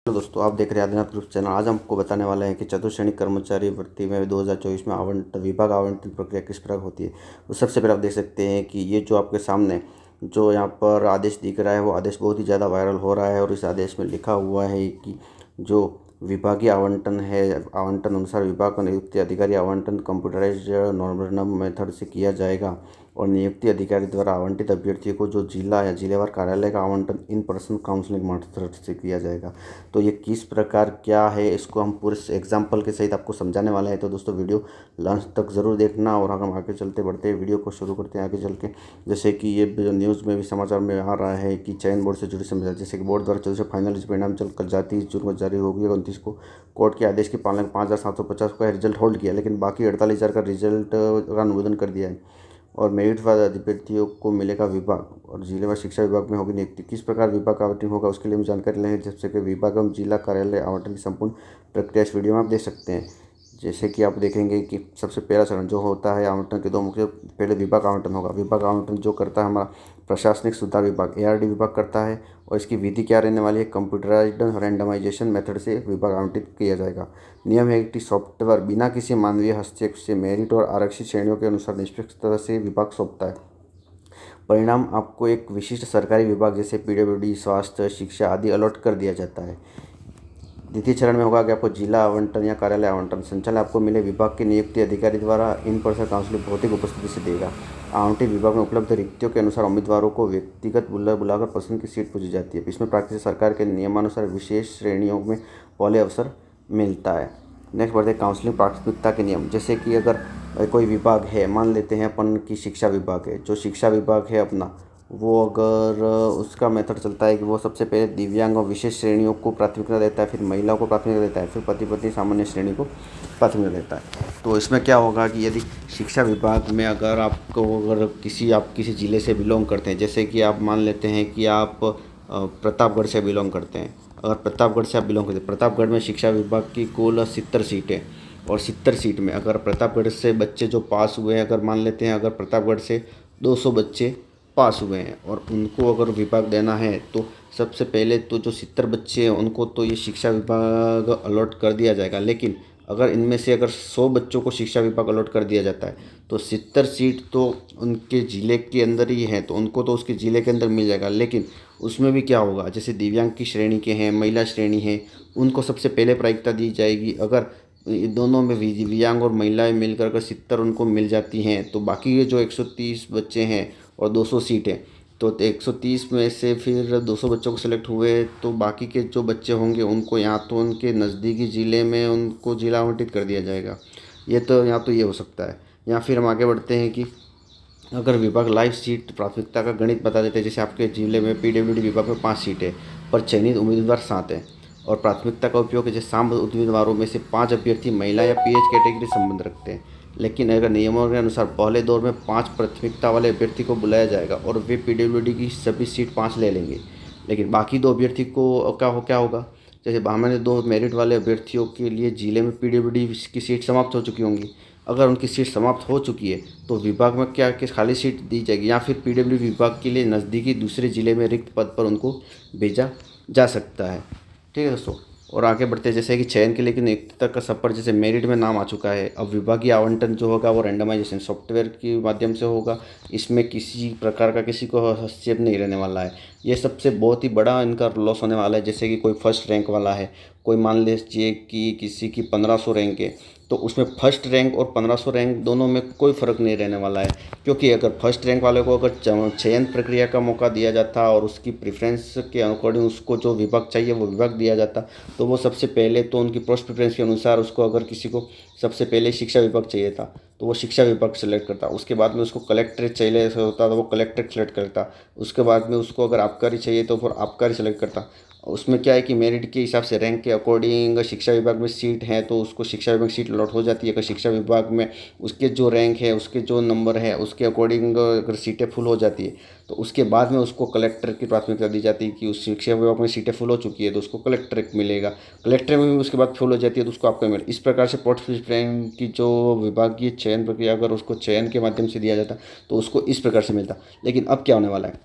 Hello दोस्तों, आप देख रहे हैं आदिनाथ ग्रुप चैनल। आज हम आपको बताने वाले हैं कि चतुश्रेणी कर्मचारी भर्ती में 2024 में विभाग आवंटन प्रक्रिया किस प्रकार होती है। तो सबसे पहले आप देख सकते हैं कि ये जो आपके सामने जो यहाँ पर आदेश दिख रहा है, वो आदेश बहुत ही ज़्यादा वायरल हो रहा है। और इस आदेश में लिखा हुआ है कि जो विभागीय आवंटन है, आवंटन अनुसार विभाग का नियुक्ति अधिकारी आवंटन कंप्यूटराइज्ड नॉर्मल मेथड से किया जाएगा और नियुक्ति अधिकारी द्वारा आवंटित अभ्यर्थियों को जो जिला या जिलेवार कार्यालय का आवंटन इन पर्सन काउंसलिंग मेथड से किया जाएगा। तो ये किस प्रकार क्या है, इसको हम पूरे एग्जाम्पल के सहित आपको समझाने वाले हैं। तो दोस्तों, वीडियो लास्ट तक ज़रूर देखना। और हम आगे चलते बढ़ते हैं, वीडियो को शुरू करते हैं आगे चल के। जैसे कि ये जो न्यूज़ में भी समाचार में आ रहा है कि चयन बोर्ड से जुड़ी समस्या, जैसे कि बोर्ड द्वारा 14 से फाइनल परिणाम चल कल 30 जून को जारी होगी और 29 को कोर्ट के आदेश के पालन 5,750 का रिजल्ट होल्ड किया, लेकिन बाकी 48,000 का रिजल्ट का अनुमोदन कर दिया है। और मेरिट वाले अभ्यर्थियों को मिलेगा विभाग और जिले व शिक्षा विभाग में होगी नियुक्ति। किस प्रकार विभाग आवंटन होगा, उसके लिए हम जानकारी लेंगे। जैसे कि विभाग एवं जिला कार्यालय आवंटन की संपूर्ण प्रक्रिया इस वीडियो में आप देख सकते हैं। जैसे कि आप देखेंगे कि सबसे पहला चरण जो होता है आवंटन के दो मुख्य, पहले विभाग आवंटन होगा। विभाग आवंटन जो करता है हमारा प्रशासनिक सुधार विभाग ARD विभाग करता है। और इसकी विधि क्या रहने वाली है, कंप्यूटराइज्ड रैंडमाइजेशन मेथड से विभाग आवंटित किया जाएगा। नियम है कि सॉफ्टवेयर बिना किसी मानवीय हस्तक्षेप से मेरिट और आरक्षित श्रेणियों के अनुसार निष्पक्षता से विभाग सौंपता है। परिणाम आपको एक विशिष्ट सरकारी विभाग जैसे PWD, स्वास्थ्य, शिक्षा आदि अलॉट कर दिया जाता है। द्वितीय चरण में होगा कि आपको जिला आवंटन या कार्यालय आवंटन संचालन आपको मिले विभाग के नियुक्ति अधिकारी द्वारा इन पर्सन काउंसिलिंग भौतिक उपस्थिति से देगा। आवंटित विभाग में उपलब्ध रिक्तियों के अनुसार उम्मीदवारों को व्यक्तिगत बुलाकर पसंद की सीट पूछी जाती है। इसमें प्राकृतिक सरकार के नियमानुसार विशेष श्रेणियों में पहले अवसर मिलता है। नेक्स्ट बढ़ते हैं काउंसलिंग प्राथमिकता के नियम। जैसे कि अगर कोई विभाग है, मान लेते हैं अपन की शिक्षा विभाग है, जो शिक्षा विभाग है अपना, वो अगर उसका मेथड चलता है कि वो सबसे पहले दिव्यांग और विशेष श्रेणियों को प्राथमिकता देता है, फिर महिलाओं को प्राथमिकता देता है, फिर पति पत्नी सामान्य श्रेणी को प्राथमिकता देता है। तो इसमें क्या होगा कि यदि शिक्षा विभाग में अगर आपको अगर आप किसी ज़िले से बिलोंग करते हैं, जैसे कि आप मान लेते हैं कि आप प्रतापगढ़ से बिलोंग करते हैं। अगर प्रतापगढ़ से आप बिलोंग करते हैं, प्रतापगढ़ में शिक्षा विभाग की कुल 70 सीटें, और 70 सीट में अगर प्रतापगढ़ से बच्चे जो पास हुए हैं, अगर मान लेते हैं अगर प्रतापगढ़ से 200 बच्चे पास हुए हैं और उनको अगर विभाग देना है, तो सबसे पहले तो जो 70 बच्चे हैं उनको तो ये शिक्षा विभाग अलॉट कर दिया जाएगा। लेकिन अगर इनमें से अगर 100 बच्चों को शिक्षा विभाग अलॉट कर दिया जाता है, तो 70 सीट तो उनके ज़िले के अंदर ही है, तो उनको तो उसके ज़िले के अंदर मिल जाएगा। लेकिन उसमें भी क्या होगा, जैसे दिव्यांग की श्रेणी के हैं, महिला श्रेणी है, उनको सबसे पहले प्राथमिकता दी जाएगी। अगर दोनों में दिव्यांग और महिलाएं मिलकर अगर 70 उनको मिल जाती हैं, तो बाकी के जो 130 बच्चे हैं और 200 सीटें, तो 130 में से फिर 200 बच्चों को सिलेक्ट हुए, तो बाकी के जो बच्चे होंगे उनको यहाँ तो उनके नज़दीकी ज़िले में उनको जिला आवंटित कर दिया जाएगा। ये तो यहाँ तो ये हो सकता है। या फिर हम आगे बढ़ते हैं कि अगर विभाग लाइव सीट प्राथमिकता का गणित बता देते हैं। जैसे आपके जिले में PWD विभाग में 5 सीटें पर चयनित उम्मीदवार 7 हैं और प्राथमिकता का उपयोग जैसे शाम उम्मीदवारों में से 5 अभ्यर्थी महिला या PH कैटेगरी संबंध रखते हैं। लेकिन अगर नियमों के अनुसार पहले दौर में 5 प्राथमिकता वाले अभ्यर्थी को बुलाया जाएगा और वे PWD की सभी सीट 5 ले लेंगे। लेकिन बाकी 2 अभ्यर्थी को क्या होगा, जैसे हमारे 2 मेरिट वाले अभ्यर्थियों के लिए जिले में PWD की सीट समाप्त हो चुकी होंगी। अगर उनकी सीट समाप्त हो चुकी है, तो विभाग में क्या किस खाली सीट दी जाएगी, या फिर PWD विभाग के लिए नज़दीकी दूसरे ज़िले में रिक्त पद पर उनको भेजा जा सकता है। ठीक है दोस्तों, और आगे बढ़ते हैं। जैसे कि चयन के लिए नियुक्ति तक का सफर, जैसे मेरिट में नाम आ चुका है, अब विभागीय आवंटन जो होगा वो रैंडमाइजेशन सॉफ्टवेयर के माध्यम से होगा। इसमें किसी प्रकार का किसी को हस्तक्षेप नहीं रहने वाला है। ये सबसे बहुत ही बड़ा इनका लॉस होने वाला है। जैसे कि कोई फर्स्ट रैंक वाला है, कोई मान लीजिए कि किसी की 1500 रैंक है, तो उसमें फर्स्ट रैंक और 1500 रैंक दोनों में कोई फ़र्क नहीं रहने वाला है। क्योंकि अगर फर्स्ट रैंक वाले को अगर चयन प्रक्रिया का मौका दिया जाता और उसकी प्रेफरेंस के अकॉर्डिंग उसको जो विभाग चाहिए वो विभाग दिया जाता, तो वो सबसे पहले तो उनकी पोस्ट प्रेफरेंस के अनुसार उसको, अगर किसी को सबसे पहले शिक्षा विभाग चाहिए था तो वो शिक्षा विभाग सेलेक्ट करता। उसके बाद में उसको कलेक्ट्रेट चाहिए होता तो वो कलेक्ट्रेट सेलेक्ट करता। उसके बाद में उसको अगर आबकारी चाहिए तो फिर आबकारी सेलेक्ट करता। उसमें क्या है कि मेरिट के हिसाब से रैंक के अकॉर्डिंग शिक्षा विभाग में सीट है तो उसको शिक्षा विभाग सीट अलॉट हो जाती है। अगर शिक्षा विभाग में उसके जो रैंक है, उसके जो नंबर है, उसके अकॉर्डिंग अगर सीटें फुल हो जाती है, तो उसके बाद में उसको कलेक्टर की प्राथमिकता दी जाती है कि उस शिक्षा विभाग में सीटें फुल हो चुकी है तो उसको कलेक्टर मिलेगा। कलेक्टर में भी उसके बाद फुल हो जाती है तो उसको आपका मिलेगा। इस प्रकार से पोस्ट प्रेफरेंस की जो विभागीय चयन प्रक्रिया अगर उसको चयन के माध्यम से दिया जाता तो उसको इस प्रकार से मिलता। लेकिन अब क्या होने वाला है,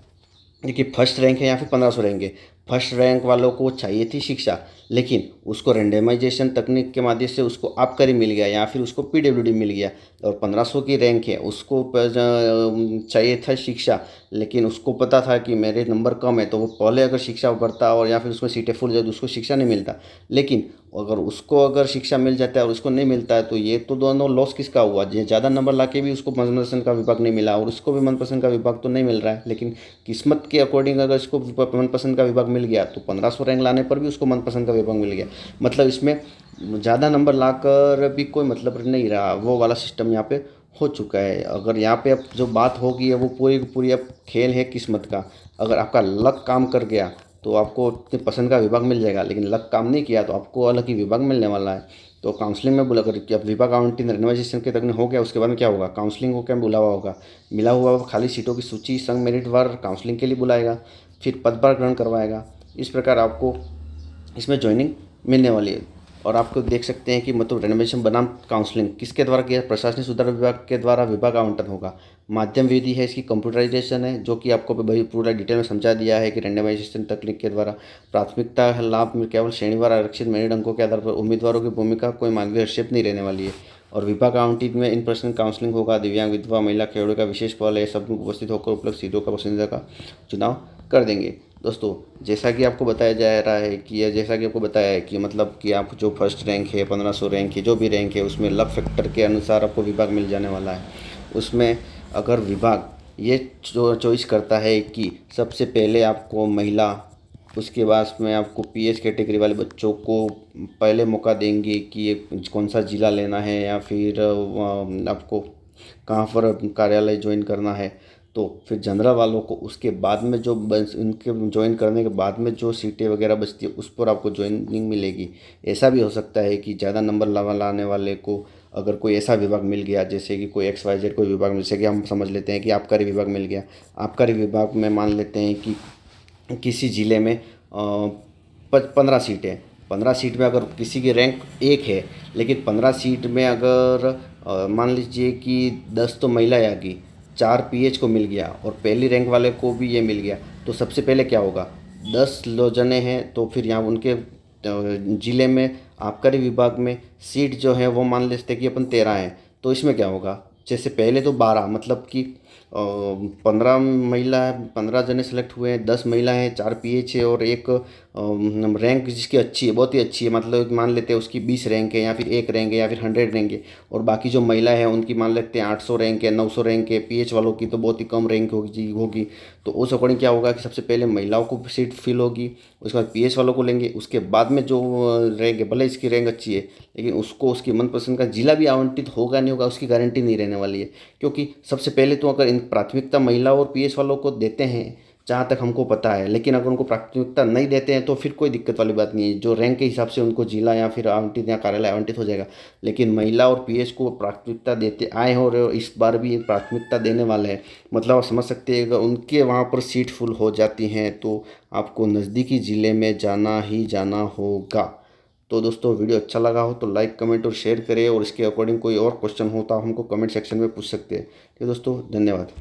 देखिए फर्स्ट रैंक है या फिर 1500 रैंक है। फर्स्ट रैंक वालों को चाहिए थी शिक्षा, लेकिन उसको रेंडमाइजेशन तकनीक के माध्यम से उसको आबकारी मिल गया या फिर उसको पीडब्ल्यूडी मिल गया। और 1500 की रैंक है, उसको चाहिए था शिक्षा, लेकिन उसको पता था कि मेरे नंबर कम है, तो वो पहले अगर शिक्षा पढ़ता और या फिर उसमें सीटें फुल जाए तो उसको शिक्षा नहीं मिलता। लेकिन अगर शिक्षा मिल जाता है और उसको नहीं मिलता है, तो ये तो दोनों लॉस किसका हुआ? जो ज़्यादा नंबर ला के भी उसको मनपसंद का विभाग नहीं मिला और उसको भी मनपसंद का विभाग तो नहीं मिल रहा है। लेकिन किस्मत के अकॉर्डिंग अगर इसको मनपसंद का विभाग मिल गया तो 1500 रैंक लाने पर भी उसको मनपसंद का विभाग मिल गया। मतलब इसमें ज़्यादा नंबर लाकर भी कोई मतलब नहीं रहा, वो वाला सिस्टम यहाँ पे हो चुका है। अगर यहाँ पे अब जो बात होगी है वो पूरी की पूरी अब खेल है किस्मत का। अगर आपका लक काम कर गया तो आपको अपने पसंद का विभाग मिल जाएगा, लेकिन लक काम नहीं किया तो आपको अलग ही विभाग मिलने वाला है। तो काउंसलिंग में बुला कर कि अब विभाग आवंटन रेंडमाइजेशन के तक हो गया, उसके बाद में क्या होगा? काउंसलिंग को क्या बुलावा होगा? मिला हुआ खाली सीटों की सूची संग मेरिटवार काउंसलिंग के लिए बुलाएगा, फिर पदभार ग्रहण करवाएगा। इस प्रकार आपको इसमें ज्वाइनिंग मिलने वाली है। और आपको देख सकते हैं कि मतलब रेनोवेशन बनाम काउंसलिंग किसके द्वारा किया? प्रशासनिक सुधार विभाग के द्वारा विभाग आवंटन होगा। माध्यम विधि है इसकी, कंप्यूटराइजेशन है, जो कि आपको भाई पूरा डिटेल में समझा दिया है कि रेंडमाइजेशन तकनीक के द्वारा प्राथमिकता लाभ में केवल श्रेणीवार आरक्षित मेरिट अंकों के आधार पर उम्मीदवारों की भूमिका कोई मानवीय हस्तक्षेप नहीं रहने वाली है। और विभाग आवंटित में इन पर्सन काउंसलिंग होगा। दिव्यांग, विधवा, महिला खिलाड़ियों का विशेष पहल है, सब उपस्थित होकर उपलब्ध सीटों का पसंदीदा का चुनाव कर देंगे। दोस्तों, जैसा कि आपको बताया जा रहा है कि जैसा कि आपको बताया है कि मतलब कि आप जो फर्स्ट रैंक है, 1500 रैंक है, जो भी रैंक है, उसमें लक फैक्टर के अनुसार आपको विभाग मिल जाने वाला है। उसमें अगर विभाग ये चॉइस करता है कि सबसे पहले आपको महिला, उसके बाद में आपको पीएच कैटेगरी वाले बच्चों को पहले मौका देंगे कि ये कौन सा ज़िला लेना है या फिर आपको कहाँ पर कार्यालय ज्वाइन करना है, तो फिर जनरल वालों को उसके बाद में जो इनके ज्वाइन करने के बाद में जो सीटें वगैरह बचती है उस पर आपको ज्वाइनिंग मिलेगी। ऐसा भी हो सकता है कि ज़्यादा नंबर लाने वाले को अगर कोई ऐसा विभाग मिल गया, जैसे कि कोई XYZ कोई विभाग, जैसे कि हम समझ लेते हैं कि आबकारी विभाग मिल गया। आबकारी विभाग में मान लेते हैं कि किसी ज़िले में 15 सीटें, 15 सीट में अगर किसी की रैंक 1 है, लेकिन 15 सीट में अगर मान लीजिए कि 10 तो महिलाएं आ गई, 4 पीएच को मिल गया और पहली रैंक वाले को भी ये मिल गया, तो सबसे पहले क्या होगा? 10 जने हैं तो फिर यहाँ उनके ज़िले में आबकारी विभाग में सीट जो है वो मान लेते हैं कि अपन 13 हैं, तो इसमें क्या होगा? जैसे पहले तो 12, मतलब कि 15 महिला 15 जने सेलेक्ट हुए हैं, 10 महिला हैं, 4 पीएच है और एक रैंक जिसकी अच्छी है, बहुत ही अच्छी है, मतलब मान लेते हैं उसकी 20 रैंक है या फिर 1 रैंक है या फिर 100 रैंक है। और बाकी जो महिला है उनकी मान लेते हैं 800 रैंक है, 900 रैंक है। पीएच वालों की तो बहुत ही कम रैंक होगी। तो उस अकॉर्डिंग क्या होगा कि सबसे पहले महिलाओं को सीट फिल होगी, उसके बाद पीएच वालों को लेंगे, उसके बाद में जो रैंक है, भले इसकी रैंक अच्छी है लेकिन उसको उसकी मनपसंद का जिला भी आवंटित होगा नहीं होगा उसकी गारंटी नहीं रहने वाली है। क्योंकि सबसे पहले तो अगर इन प्राथमिकता महिला और पीएच वालों को देते हैं जहाँ तक हमको पता है, लेकिन अगर उनको प्राथमिकता नहीं देते हैं तो फिर कोई दिक्कत वाली बात नहीं है, जो रैंक के हिसाब से उनको जिला या फिर आवंटित या कार्यालय आवंटित हो जाएगा। लेकिन महिला और पीएच को प्राथमिकता देते आए हैं और इस बार भी प्राथमिकता देने वाले हैं। मतलब आप समझ सकते हैं अगर उनके वहाँ पर सीट फुल हो जाती हैं तो आपको नज़दीकी ज़िले में जाना ही जाना होगा। तो दोस्तों, वीडियो अच्छा लगा हो तो लाइक, कमेंट और शेयर करें, और इसके अकॉर्डिंग कोई और क्वेश्चन हो तो आप हमको कमेंट सेक्शन में पूछ सकते हैं। तो दोस्तों, धन्यवाद।